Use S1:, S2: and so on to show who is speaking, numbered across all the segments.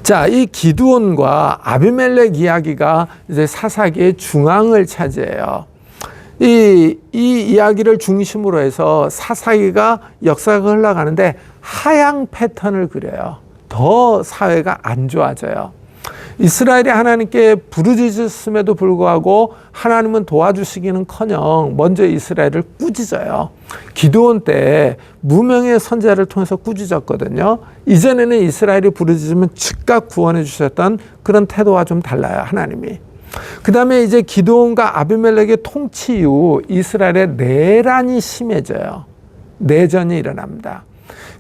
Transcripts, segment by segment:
S1: 자, 이 기드온과 아비멜렉 이야기가 이제 사사기의 중앙을 차지해요. 이 이야기를 중심으로 해서 사사기가 역사가 흘러가는데 하향 패턴을 그려요. 더 사회가 안 좋아져요. 이스라엘이 하나님께 부르짖었음에도 불구하고 하나님은 도와주시기는커녕 먼저 이스라엘을 꾸짖어요. 기드온 때 무명의 선지자를 통해서 꾸짖었거든요. 이전에는 이스라엘이 부르짖으면 즉각 구원해 주셨던 그런 태도와 좀 달라요, 하나님이. 그 다음에 이제 기드온과 아비멜렉의 통치 이후 이스라엘의 내란이 심해져요. 내전이 일어납니다.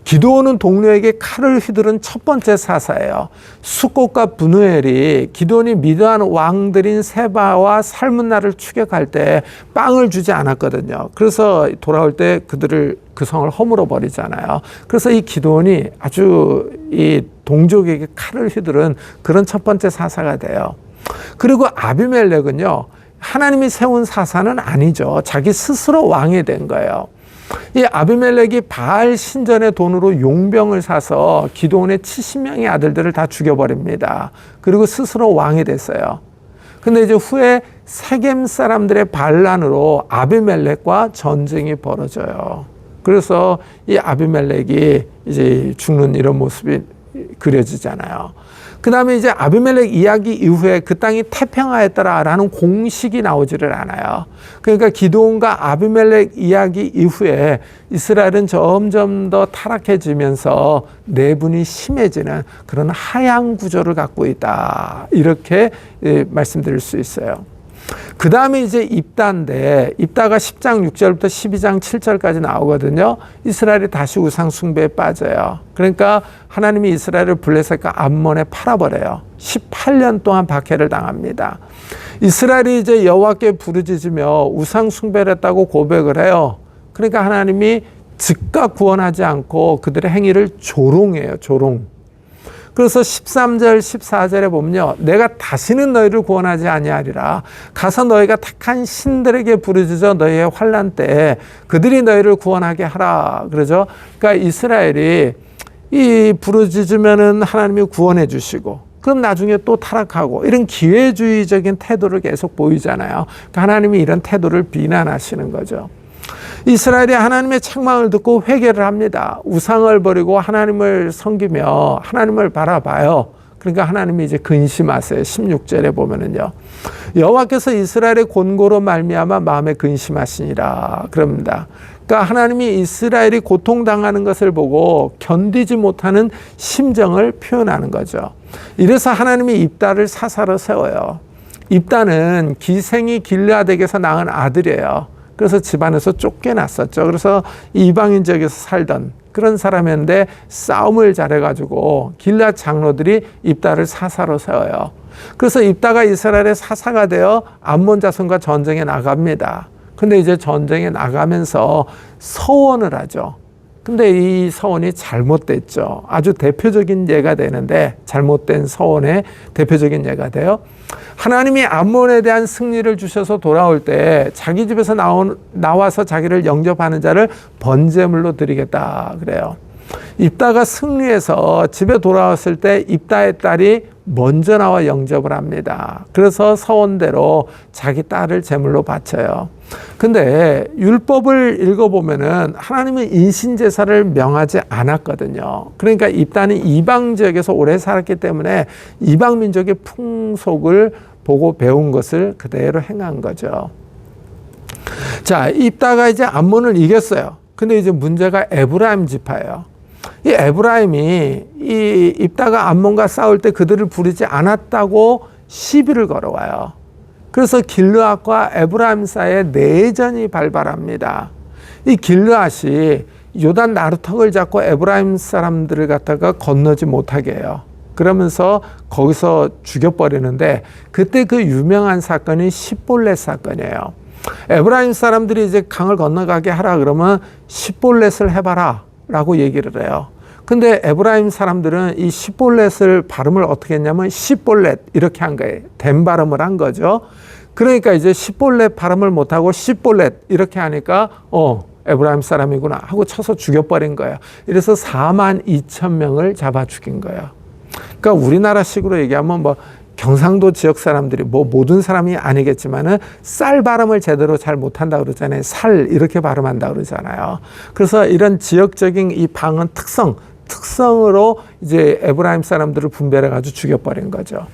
S1: 기드온은 동료에게 칼을 휘두른 첫 번째 사사예요. 숫꽃과 브누엘이 기드온이 미드안 왕들인 세바와 살문나를 추격할 때 빵을 주지 않았거든요. 그래서 돌아올 때 그 성을 허물어 버리잖아요. 그래서 이 기드온이 아주 이 동족에게 칼을 휘두른 그런 첫 번째 사사가 돼요. 그리고 아비멜렉은요, 하나님이 세운 사사는 아니죠. 자기 스스로 왕이 된 거예요. 이 아비멜렉이 바알 신전의 돈으로 용병을 사서 기드온의 70명의 아들들을 다 죽여버립니다. 그리고 스스로 왕이 됐어요. 근데 이제 후에 세겜 사람들의 반란으로 아비멜렉과 전쟁이 벌어져요. 그래서 이 아비멜렉이 이제 죽는 이런 모습이 그려지잖아요. 그 다음에 이제 아비멜렉 이야기 이후에 그 땅이 태평하였더라라는 공식이 나오지를 않아요. 그러니까 기드온과 아비멜렉 이야기 이후에 이스라엘은 점점 더 타락해지면서 내분이 심해지는 그런 하향 구조를 갖고 있다. 이렇게 말씀드릴 수 있어요. 그 다음에 이제 입다인데, 입다가 10장 6절부터 12장 7절까지 나오거든요. 이스라엘이 다시 우상 숭배에 빠져요. 그러니까 하나님이 이스라엘을 블레셋과 암몬에 팔아버려요. 18년 동안 박해를 당합니다. 이스라엘이 이제 여호와께 부르짖으며 우상 숭배를 했다고 고백을 해요. 그러니까 하나님이 즉각 구원하지 않고 그들의 행위를 조롱해요. 조롱. 그래서 13절 14절에 보면요, 내가 다시는 너희를 구원하지 아니하리라. 가서 너희가 택한 신들에게 부르짖어 너희의 환난 때에 그들이 너희를 구원하게 하라. 그러죠. 그러니까 이스라엘이 이 부르짖으면은 하나님이 구원해 주시고, 그럼 나중에 또 타락하고, 이런 기회주의적인 태도를 계속 보이잖아요. 그러니까 하나님이 이런 태도를 비난하시는 거죠. 이스라엘이 하나님의 책망을 듣고 회개를 합니다. 우상을 버리고 하나님을 섬기며 하나님을 바라봐요. 그러니까 하나님이 이제 근심하세요. 16절에 보면은요, 여호와께서 이스라엘의 곤고로 말미암아 마음에 근심하시니라 그럽니다. 그러니까 하나님이 이스라엘이 고통당하는 것을 보고 견디지 못하는 심정을 표현하는 거죠. 이래서 하나님이 입다를 사사로 세워요. 입다는 기생이 길르앗에게서 낳은 아들이에요. 그래서 집안에서 쫓겨났었죠. 그래서 이방인 지역에서 살던 그런 사람이었는데 싸움을 잘해가지고 길르앗 장로들이 입다를 사사로 세워요. 그래서 입다가 이스라엘의 사사가 되어 암몬 자손과 전쟁에 나갑니다. 근데 이제 전쟁에 나가면서 서원을 하죠. 근데 이 서원이 잘못됐죠. 아주 대표적인 예가 되는데, 잘못된 서원의 대표적인 예가 돼요. 하나님이 암몬에 대한 승리를 주셔서 돌아올 때 자기 집에서 나와서 자기를 영접하는 자를 번제물로 드리겠다 그래요. 입다가 승리해서 집에 돌아왔을 때 입다의 딸이 먼저 나와 영접을 합니다. 그래서 서원대로 자기 딸을 제물로 바쳐요. 근데 율법을 읽어보면은 하나님은 인신제사를 명하지 않았거든요. 그러니까 입다는 이방 지역에서 오래 살았기 때문에 이방 민족의 풍속을 보고 배운 것을 그대로 행한 거죠. 자, 입다가 이제 암몬을 이겼어요. 근데 이제 문제가 에브라임 지파예요. 이 에브라임이 이 입다가 암몬과 싸울 때 그들을 부르지 않았다고 시비를 걸어와요. 그래서 길르앗과 에브라임 사이에 내전이 발발합니다. 이 길르앗이 요단 나루턱을 잡고 에브라임 사람들을 갖다가 건너지 못하게 해요. 그러면서 거기서 죽여버리는데, 그때 그 유명한 사건이 십볼렛 사건이에요. 에브라임 사람들이 이제 강을 건너가게 하라 그러면 십볼렛을 해봐라 라고 얘기를 해요. 근데 에브라임 사람들은 이 십볼렛을 발음을 어떻게 했냐면 십볼렛 이렇게 한 거예요. 된 발음을 한 거죠. 그러니까 이제 십볼렛 발음을 못하고 십볼렛 이렇게 하니까 에브라임 사람이구나 하고 쳐서 죽여버린 거예요. 이래서 42,000명을 잡아 죽인 거예요. 그러니까 우리나라식으로 얘기하면 뭐 경상도 지역 사람들이 뭐 모든 사람이 아니겠지만은 쌀 발음을 제대로 잘 못한다 그러잖아요. 살 이렇게 발음한다 그러잖아요. 그래서 이런 지역적인 이 방언 특성으로 이제 에브라임 사람들을 분별해 가지고 죽여버린 거죠.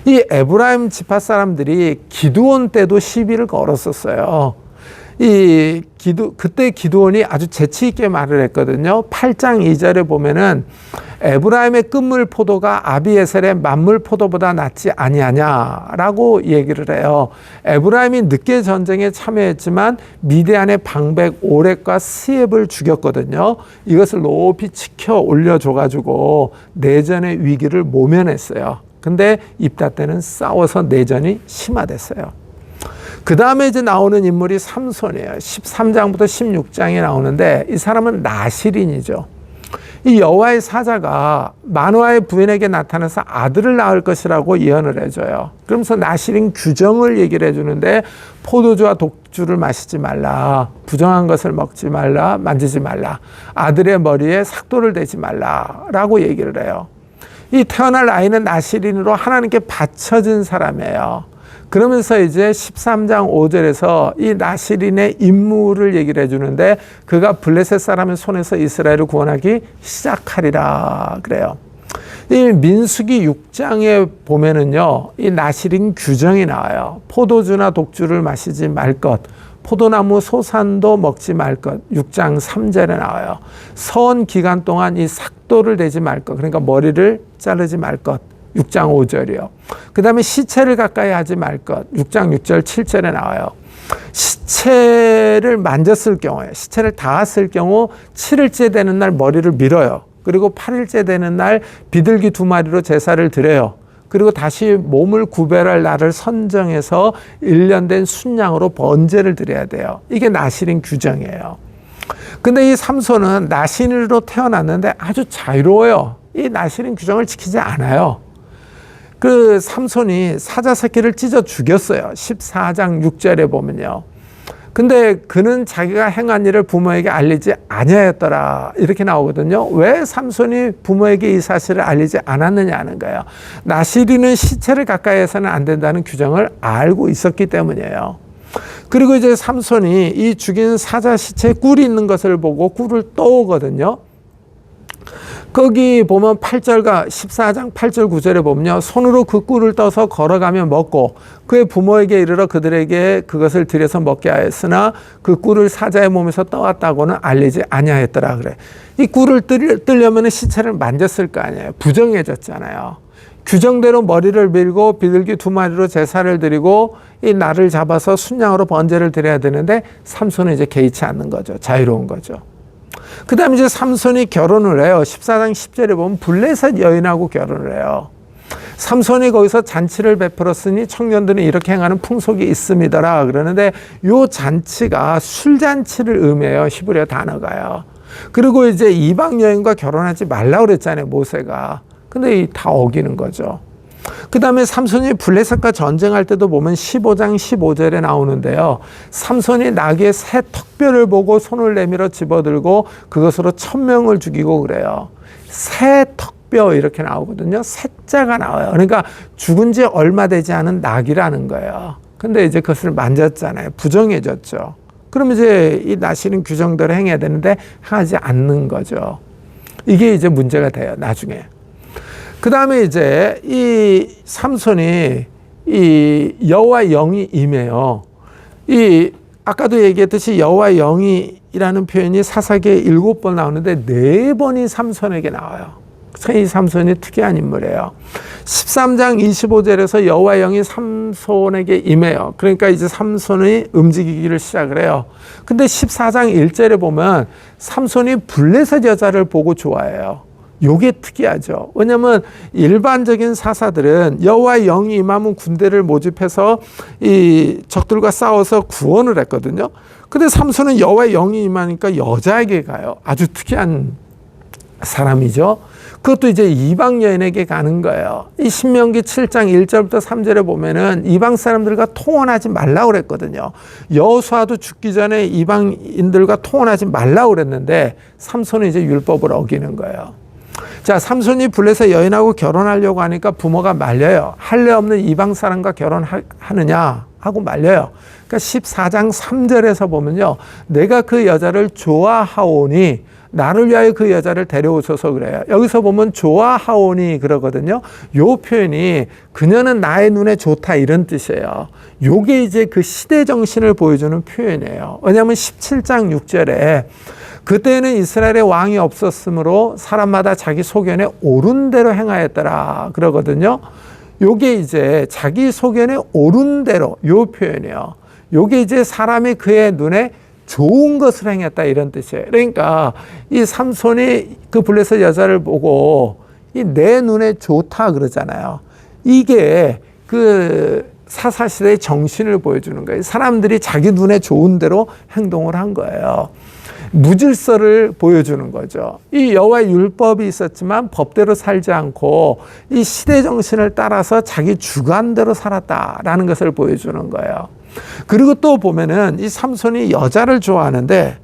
S1: 이 에브라임 지파 사람들이 기드온 때도 시비를 걸었었어요. 그때 기드온이 아주 재치 있게 말을 했거든요. 8장 2절에 보면은 에브라임의 끝물 포도가 아비에셀의 만물 포도보다 낫지 아니하냐라고 얘기를 해요. 에브라임이 늦게 전쟁에 참여했지만 미디안의 방백 오렉과 스엡을 죽였거든요. 이것을 높이 치켜 올려줘가지고 내전의 위기를 모면했어요. 근데 입다 때는 싸워서 내전이 심화됐어요. 그 다음에 이제 나오는 인물이 삼손이에요. 13장부터 16장에 나오는데 이 사람은 나실인이죠. 이 여호와의 사자가 마노아의 부인에게 나타나서 아들을 낳을 것이라고 예언을 해줘요. 그러면서 나실인 규정을 얘기를 해주는데 포도주와 독주를 마시지 말라, 부정한 것을 먹지 말라, 만지지 말라, 아들의 머리에 삭도를 대지 말라라고 얘기를 해요. 이 태어날 아이는 나실인으로 하나님께 바쳐진 사람이에요. 그러면서 이제 13장 5절에서 이 나실인의 임무를 얘기를 해주는데 그가 블레셋 사람의 손에서 이스라엘을 구원하기 시작하리라 그래요. 이 민수기 6장에 보면은요, 이 나실인 규정이 나와요. 포도주나 독주를 마시지 말 것, 포도나무 소산도 먹지 말 것. 6장 3절에 나와요. 선 기간 동안 이 삭도를 대지 말 것, 그러니까 머리를 자르지 말 것. 6장 5절이요. 그 다음에 시체를 가까이 하지 말 것. 6장 6절 7절에 나와요. 시체를 만졌을 경우에, 시체를 닿았을 경우 7일째 되는 날 머리를 밀어요. 그리고 8일째 되는 날 비둘기 2마리로 제사를 드려요. 그리고 다시 몸을 구별할 날을 선정해서 1년 된 순양으로 번제를 드려야 돼요. 이게 나실인 규정이에요. 근데 이 삼손은 나실인으로 태어났는데 아주 자유로워요. 이 나실인 규정을 지키지 않아요. 그 삼손이 사자 새끼를 찢어 죽였어요. 14장 6절에 보면요. 근데 그는 자기가 행한 일을 부모에게 알리지 아니하였더라 이렇게 나오거든요. 왜 삼손이 부모에게 이 사실을 알리지 않았느냐 하는 거예요. 나실인은 시체를 가까이 해서는 안 된다는 규정을 알고 있었기 때문이에요. 그리고 이제 삼손이 이 죽인 사자 시체에 꿀이 있는 것을 보고 꿀을 떠오거든요. 거기 보면 8절과 14장 8절 9절에 보면요. 손으로 그 꿀을 떠서 걸어가며 먹고 그의 부모에게 이르러 그들에게 그것을 들여서 먹게 하였으나 그 꿀을 사자의 몸에서 떠왔다고는 알리지 아니하였더라 그래. 이 꿀을 뜨려면 시체를 만졌을 거 아니에요. 부정해졌잖아요. 규정대로 머리를 밀고 비둘기 2마리로 제사를 드리고 이 날을 잡아서 순양으로 번제를 드려야 되는데 삼손은 이제 개의치 않는 거죠. 자유로운 거죠. 그 다음에 이제 삼손이 결혼을 해요. 14장 10절에 보면 블레셋 여인하고 결혼을 해요. 삼손이 거기서 잔치를 베풀었으니 청년들은 이렇게 행하는 풍속이 있습니다라 그러는데 요 잔치가 술잔치를 의미해요. 히브리어 단어가요. 그리고 이제 이방 여인과 결혼하지 말라고 그랬잖아요. 모세가. 근데 다 어기는 거죠. 그 다음에 삼손이 블레셋과 전쟁할 때도 보면 15장 15절에 나오는데요. 삼손이 나귀의 새 턱뼈를 보고 손을 내밀어 집어들고 그것으로 1000명을 죽이고 그래요. 새 턱뼈 이렇게 나오거든요. 새자가 나와요. 그러니까 죽은 지 얼마 되지 않은 나귀라는 거예요. 근데 이제 그것을 만졌잖아요. 부정해졌죠. 그럼 이제 이 나실인 규정대로 행해야 되는데 하지 않는 거죠. 이게 이제 문제가 돼요. 나중에. 그 다음에 이제 이 삼손이 이 여호와 영이 임해요. 이 아까도 얘기했듯이 여호와 영이라는 표현이 사사기에 7번 나오는데 4번이 삼손에게 나와요. 이 삼손이 특이한 인물이에요. 13장 25절에서 여호와 영이 삼손에게 임해요. 그러니까 이제 삼손이 움직이기를 시작을 해요. 근데 14장 1절에 보면 삼손이 블레셋 여자를 보고 좋아해요. 요게 특이하죠. 왜냐하면 일반적인 사사들은 여호와의 영이 임하면 군대를 모집해서 이 적들과 싸워서 구원을 했거든요. 근데 삼손은 여호와의 영이 임하니까 여자에게 가요. 아주 특이한 사람이죠. 그것도 이제 이방 여인에게 가는 거예요. 이 신명기 7장 1절부터 3절에 보면은 이방 사람들과 통혼하지 말라고 그랬거든요. 여호수아도 죽기 전에 이방인들과 통혼하지 말라고 그랬는데 삼손은 이제 율법을 어기는 거예요. 자, 삼손이 블레셋 여인하고 결혼하려고 하니까 부모가 말려요. 할례 없는 이방 사람과 결혼하느냐 하고 말려요. 그러니까 14장 3절에서 보면요. 내가 그 여자를 좋아하오니 나를 위하여 그 여자를 데려오소서 그래요. 여기서 보면 좋아하오니 그러거든요. 요 표현이 그녀는 나의 눈에 좋다 이런 뜻이에요. 요게 이제 그 시대 정신을 보여주는 표현이에요. 왜냐하면 17장 6절에 그때는 이스라엘의 왕이 없었으므로 사람마다 자기 소견에 옳은 대로 행하였더라 그러거든요. 요게 이제 자기 소견에 옳은 대로 요 표현이에요. 요게 이제 사람이 그의 눈에 좋은 것을 행했다 이런 뜻이에요. 그러니까 이 삼손이 그 블레셋 여자를 보고 이 내 눈에 좋다 그러잖아요. 이게 그 사사시대의 정신을 보여주는 거예요. 사람들이 자기 눈에 좋은 대로 행동을 한 거예요. 무질서를 보여주는 거죠. 이 여호와의 율법이 있었지만 법대로 살지 않고 이 시대 정신을 따라서 자기 주관대로 살았다라는 것을 보여주는 거예요. 그리고 또 보면은 이 삼손이 여자를 좋아하는데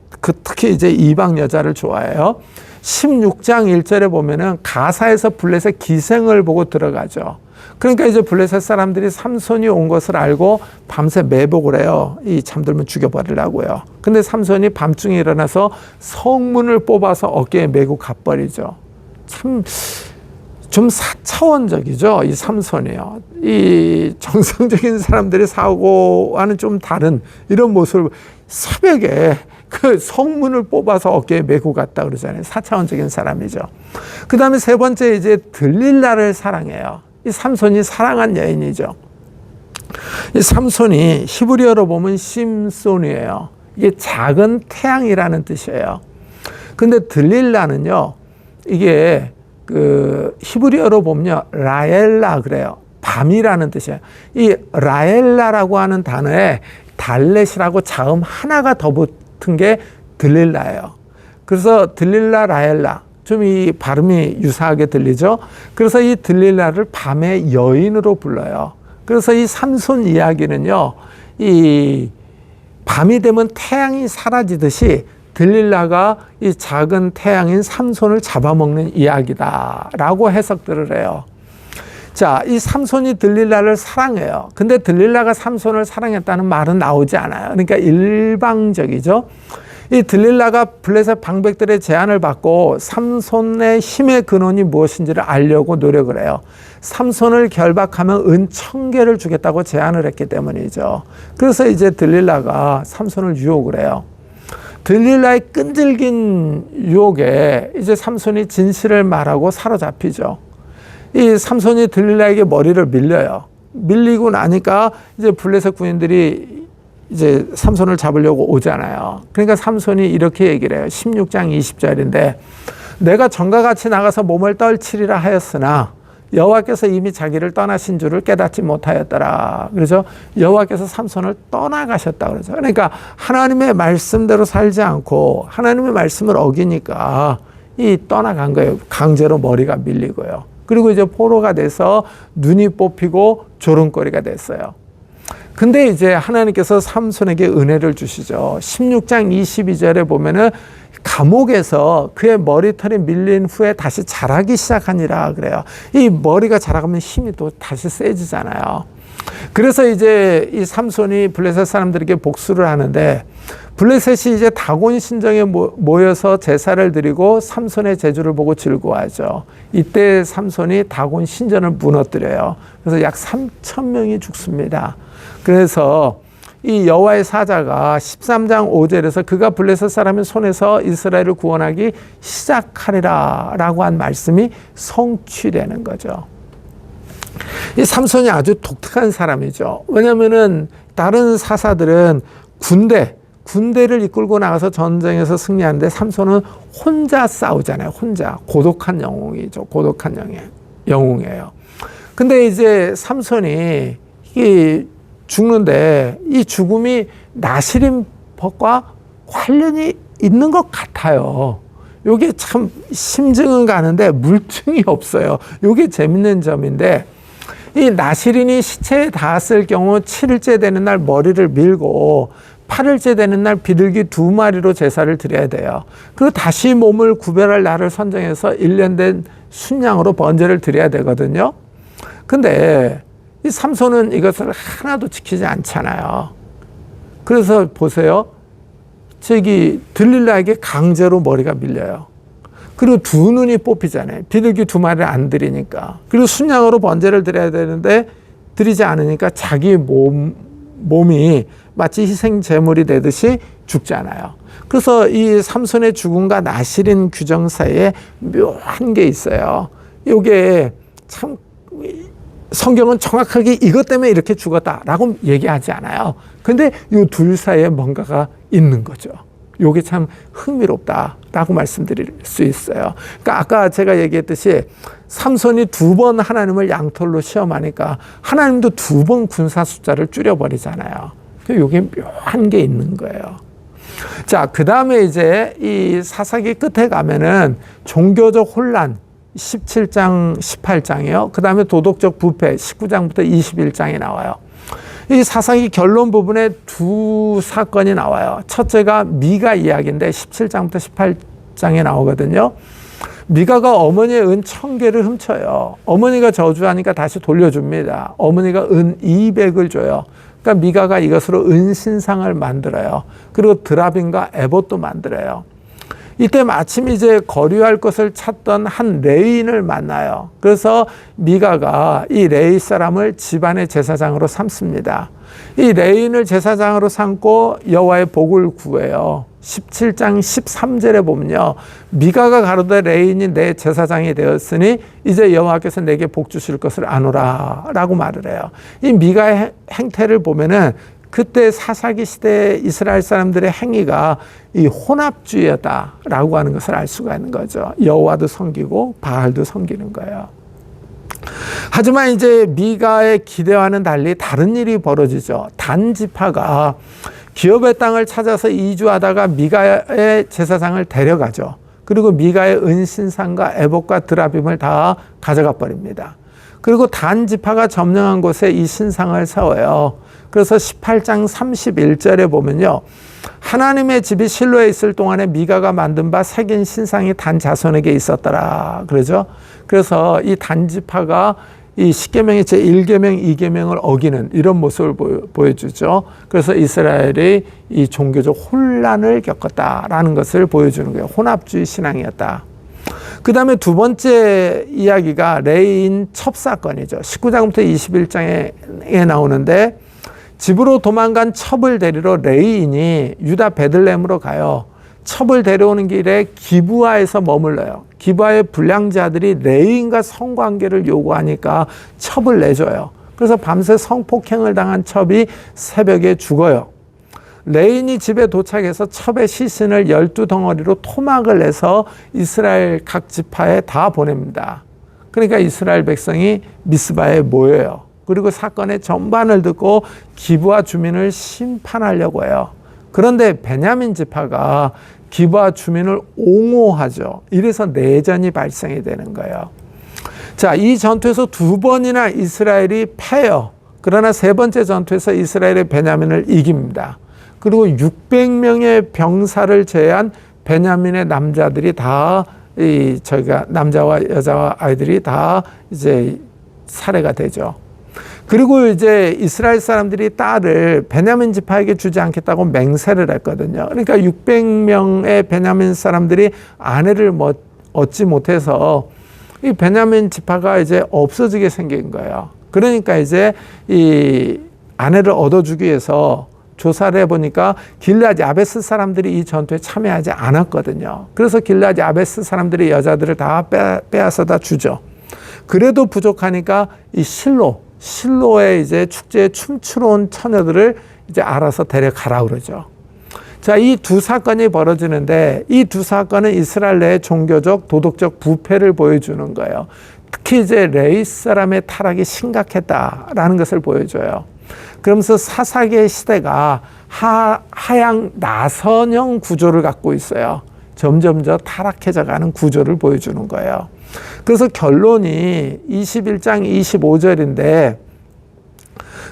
S1: 특히 이제 이방 여자를 좋아해요. 16장 1절에 보면은 가사에서 블레셋 기생을 보고 들어가죠. 그러니까 이제 블레셋 사람들이 삼손이 온 것을 알고 밤새 매복을 해요. 이 잠들면 죽여버리려고요. 근데 삼손이 밤중에 일어나서 성문을 뽑아서 어깨에 메고 가버리죠. 참 좀 사차원적이죠. 이 삼손이요. 이 정상적인 사람들이 사고와는 좀 다른 이런 모습을 새벽에 그 성문을 뽑아서 어깨에 메고 갔다 그러잖아요. 사차원적인 사람이죠. 그 다음에 세 번째 이제 들릴라를 사랑해요. 이 삼손이 사랑한 여인이죠. 이 삼손이 히브리어로 보면 심손이에요. 이게 작은 태양이라는 뜻이에요. 근데 들릴라는요, 이게 그 히브리어로 보면 라엘라 그래요. 밤이라는 뜻이에요. 이 라엘라라고 하는 단어에 달렛이라고 자음 하나가 더 붙은 게 들릴라예요. 그래서 들릴라 라엘라. 좀 이 발음이 유사하게 들리죠. 그래서 이 들릴라를 밤의 여인으로 불러요. 그래서 이 삼손 이야기는요, 이 밤이 되면 태양이 사라지듯이 들릴라가 이 작은 태양인 삼손을 잡아먹는 이야기다라고 해석들을 해요. 자, 이 삼손이 들릴라를 사랑해요. 근데 들릴라가 삼손을 사랑했다는 말은 나오지 않아요. 그러니까 일방적이죠. 이 들릴라가 블레셋 방백들의 제안을 받고 삼손의 힘의 근원이 무엇인지를 알려고 노력을 해요. 삼손을 결박하면 은 1000개를 주겠다고 제안을 했기 때문이죠. 그래서 이제 들릴라가 삼손을 유혹을 해요. 들릴라의 끈질긴 유혹에 이제 삼손이 진실을 말하고 사로잡히죠. 이 삼손이 들릴라에게 머리를 밀려요. 밀리고 나니까 이제 블레셋 군인들이 이제 삼손을 잡으려고 오잖아요. 그러니까 삼손이 이렇게 얘기를 해요. 16장 20절인데 내가 전과 같이 나가서 몸을 떨치리라 하였으나 여호와께서 이미 자기를 떠나신 줄을 깨닫지 못하였더라. 그래서 여호와께서 삼손을 떠나가셨다 그러죠. 그러니까 하나님의 말씀대로 살지 않고 하나님의 말씀을 어기니까 이 떠나간 거예요. 강제로 머리가 밀리고요. 그리고 이제 포로가 돼서 눈이 뽑히고 조롱거리가 됐어요. 근데 이제 하나님께서 삼손에게 은혜를 주시죠. 16장 22절에 보면은 감옥에서 그의 머리털이 밀린 후에 다시 자라기 시작하니라 그래요. 이 머리가 자라가면 힘이 또 다시 세지잖아요. 그래서 이제 이 삼손이 블레셋 사람들에게 복수를 하는데 블레셋이 이제 다곤 신정에 모여서 제사를 드리고 삼손의 재주를 보고 즐거워하죠. 이때 삼손이 다곤 신전을 무너뜨려요. 그래서 약 3,000명이 죽습니다. 그래서 이 여호와의 사자가 13장 5절에서 그가 블레셋 사람의 손에서 이스라엘을 구원하기 시작하리라 라고 한 말씀이 성취되는 거죠. 이 삼손이 아주 독특한 사람이죠. 왜냐면은 다른 사사들은 군대를 이끌고 나가서 전쟁에서 승리하는데 삼손은 혼자 싸우잖아요. 혼자. 고독한 영웅이죠. 고독한 영웅이에요. 근데 이제 삼손이 죽는데 이 죽음이 나시림법과 관련이 있는 것 같아요. 이게 참 심증은 가는데 물증이 없어요. 이게 재밌는 점인데 이 나시린이 시체에 닿았을 경우 7일째 되는 날 머리를 밀고 18일째 되는 날 비둘기 2마리로 제사를 드려야 돼요. 그리고 다시 몸을 구별할 날을 선정해서 1년 된 순양으로 번제를 드려야 되거든요. 근데 이 삼손은 이것을 하나도 지키지 않잖아요. 그래서 보세요. 저기 들릴라에게 강제로 머리가 밀려요. 그리고 2눈이 뽑히잖아요. 비둘기 2마리를 안 드리니까. 그리고 순양으로 번제를 드려야 되는데 드리지 않으니까 자기 몸이 마치 희생 제물이 되듯이 죽잖아요. 그래서 이 삼손의 죽음과 나실인 규정 사이에 묘한 게 있어요. 이게 참 성경은 정확하게 이것 때문에 이렇게 죽었다라고 얘기하지 않아요. 근데 이 둘 사이에 뭔가가 있는 거죠. 이게 참 흥미롭다라고 말씀드릴 수 있어요. 그러니까 아까 제가 얘기했듯이 삼손이 2번 하나님을 양털로 시험하니까 하나님도 2번 군사 숫자를 줄여버리잖아요. 이게 묘한 게 있는 거예요. 자, 그 다음에 이제 이 사사기 끝에 가면은 종교적 혼란 17장, 18장이요. 그 다음에 도덕적 부패 19장부터 21장이 나와요. 이 사사기 결론 부분에 2 사건이 나와요. 첫째가 미가 이야기인데 17장부터 18장에 나오거든요. 미가가 어머니의 은 1000개를 훔쳐요. 어머니가 저주하니까 다시 돌려줍니다. 어머니가 은 200을 줘요. 그러니까 미가가 이것으로 은신상을 만들어요. 그리고 드라빔과 에봇도 만들어요. 이때 마침 이제 거류할 것을 찾던 한 레인을 만나요. 그래서 미가가 이 레이 사람을 집안의 제사장으로 삼습니다. 이 레인을 제사장으로 삼고 여호와의 복을 구해요. 17장 13절에 보면요. 미가가 가로되 레인이 내 제사장이 되었으니 이제 여호와께서 내게 복 주실 것을 아노라 라고 말을 해요. 이 미가의 행태를 보면은 그때 사사기 시대의 이스라엘 사람들의 행위가 이 혼합주의였다라고 하는 것을 알 수가 있는 거죠. 여호와도 섬기고 바알도 섬기는 거예요. 하지만 이제 미가의 기대와는 달리 다른 일이 벌어지죠. 단 지파가 기업의 땅을 찾아서 이주하다가 미가의 제사장을 데려가죠. 그리고 미가의 은신상과 에봇과 드라빔을 다 가져가 버립니다. 그리고 단 지파가 점령한 곳에 이 신상을 세워요. 그래서 18장 31절에 보면요. 하나님의 집이 실로에 있을 동안에 미가가 만든 바 새긴 신상이 단 자손에게 있었더라. 그러죠. 그래서 이 단 지파가 이 십계명의 제1계명, 2계명을 어기는 이런 모습을 보여주죠. 그래서 이스라엘이 이 종교적 혼란을 겪었다라는 것을 보여주는 거예요. 혼합주의 신앙이었다. 그 다음에 2번째 이야기가 레인 첩사건이죠. 19장부터 21장에 나오는데 집으로 도망간 첩을 데리러 레인이 유다 베들레헴으로 가요. 첩을 데려오는 길에 기브아에서 머물러요. 기브아의 불량자들이 레인과 성관계를 요구하니까 첩을 내줘요. 그래서 밤새 성폭행을 당한 첩이 새벽에 죽어요. 레인이 집에 도착해서 첩의 시신을 12덩어리로 토막을 내서 이스라엘 각 지파에 다 보냅니다. 그러니까 이스라엘 백성이 미스바에 모여요. 그리고 사건의 전반을 듣고 기브아 주민을 심판하려고 해요. 그런데 베냐민 지파가 기브아 주민을 옹호하죠. 이래서 내전이 발생이 되는 거예요. 자, 이 전투에서 2번이나 이스라엘이 패요. 그러나 3번째 전투에서 이스라엘의 베냐민을 이깁니다. 그리고 600명의 병사를 제외한 베냐민의 남자들이 다 저희가 남자와 여자와 아이들이 다 이제 살해가 되죠. 그리고 이제 이스라엘 사람들이 딸을 베냐민 지파에게 주지 않겠다고 맹세를 했거든요. 그러니까 600명의 베냐민 사람들이 아내를 얻지 못해서 이 베냐민 지파가 이제 없어지게 생긴 거예요. 그러니까 이제 이 아내를 얻어주기 위해서 조사를 해보니까 길르앗 야베스 사람들이 이 전투에 참여하지 않았거든요. 그래서 길르앗 야베스 사람들이 여자들을 다 빼앗아다 주죠. 그래도 부족하니까 이 실로에 이제 축제에 춤추러 온 처녀들을 이제 알아서 데려가라 그러죠. 자, 이 2 사건이 벌어지는데 이 2 사건은 이스라엘 내의 종교적, 도덕적 부패를 보여주는 거예요. 특히 이제 레위 사람의 타락이 심각했다라는 것을 보여줘요. 그러면서 사사기의 시대가 하향 나선형 구조를 갖고 있어요. 점점 더 타락해져가는 구조를 보여주는 거예요. 그래서 결론이 21장 25절인데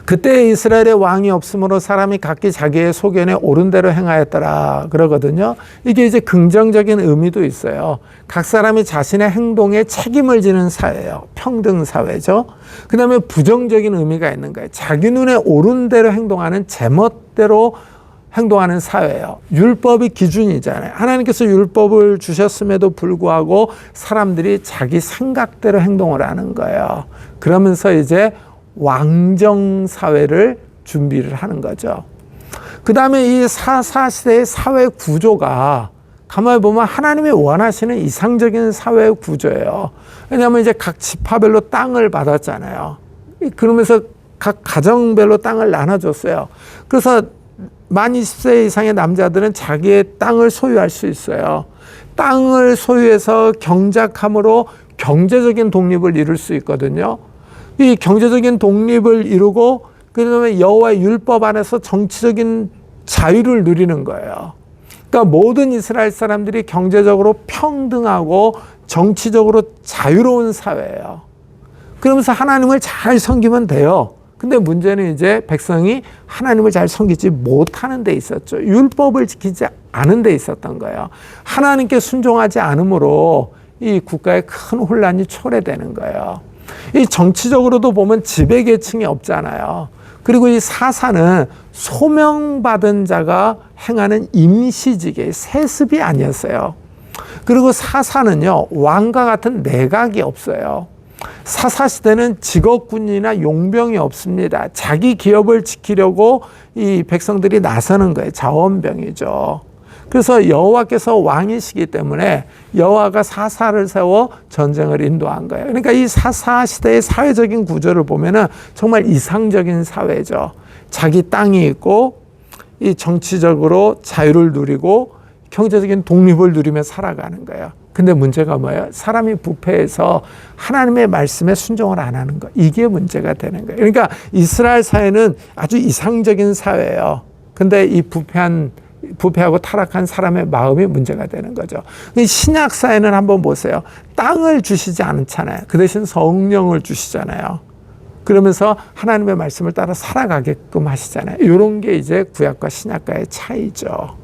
S1: 그때 이스라엘에 왕이 없으므로 사람이 각기 자기의 소견에 옳은 대로 행하였더라 그러거든요. 이게 이제 긍정적인 의미도 있어요. 각 사람이 자신의 행동에 책임을 지는 사회예요. 평등 사회죠. 그 다음에 부정적인 의미가 있는 거예요. 자기 눈에 옳은 대로 행동하는 제멋대로 행동하는 사회예요. 율법이 기준이잖아요. 하나님께서 율법을 주셨음에도 불구하고 사람들이 자기 생각대로 행동을 하는 거예요. 그러면서 이제 왕정 사회를 준비를 하는 거죠. 그 다음에 이 사사시대의 사회 구조가 가만히 보면 하나님이 원하시는 이상적인 사회 구조예요. 왜냐하면 이제 각 지파별로 땅을 받았잖아요. 그러면서 각 가정별로 땅을 나눠줬어요. 그래서 만 20세 이상의 남자들은 자기의 땅을 소유할 수 있어요. 땅을 소유해서 경작함으로 경제적인 독립을 이룰 수 있거든요. 이 경제적인 독립을 이루고 그다음에 여호와의 율법 안에서 정치적인 자유를 누리는 거예요. 그러니까 모든 이스라엘 사람들이 경제적으로 평등하고 정치적으로 자유로운 사회예요. 그러면서 하나님을 잘 섬기면 돼요. 근데 문제는 이제 백성이 하나님을 잘 섬기지 못하는 데 있었죠. 율법을 지키지 않은 데 있었던 거예요. 하나님께 순종하지 않으므로 이 국가에 큰 혼란이 초래되는 거예요. 이 정치적으로도 보면 지배계층이 없잖아요. 그리고 이 사사는 소명받은 자가 행하는 임시직의 세습이 아니었어요. 그리고 사사는요, 왕과 같은 내각이 없어요. 사사시대는 직업군이나 용병이 없습니다. 자기 기업을 지키려고 이 백성들이 나서는 거예요. 자원병이죠. 그래서 여호와께서 왕이시기 때문에 여호와가 사사를 세워 전쟁을 인도한 거예요. 그러니까 이 사사시대의 사회적인 구조를 보면은 정말 이상적인 사회죠. 자기 땅이 있고 이 정치적으로 자유를 누리고 경제적인 독립을 누리며 살아가는 거예요. 근데 문제가 뭐예요? 사람이 부패해서 하나님의 말씀에 순종을 안 하는 거. 이게 문제가 되는 거예요. 그러니까 이스라엘 사회는 아주 이상적인 사회예요. 근데 이 부패하고 타락한 사람의 마음이 문제가 되는 거죠. 신약 사회는 한번 보세요. 땅을 주시지 않잖아요. 그 대신 성령을 주시잖아요. 그러면서 하나님의 말씀을 따라 살아가게끔 하시잖아요. 이런 게 이제 구약과 신약과의 차이죠.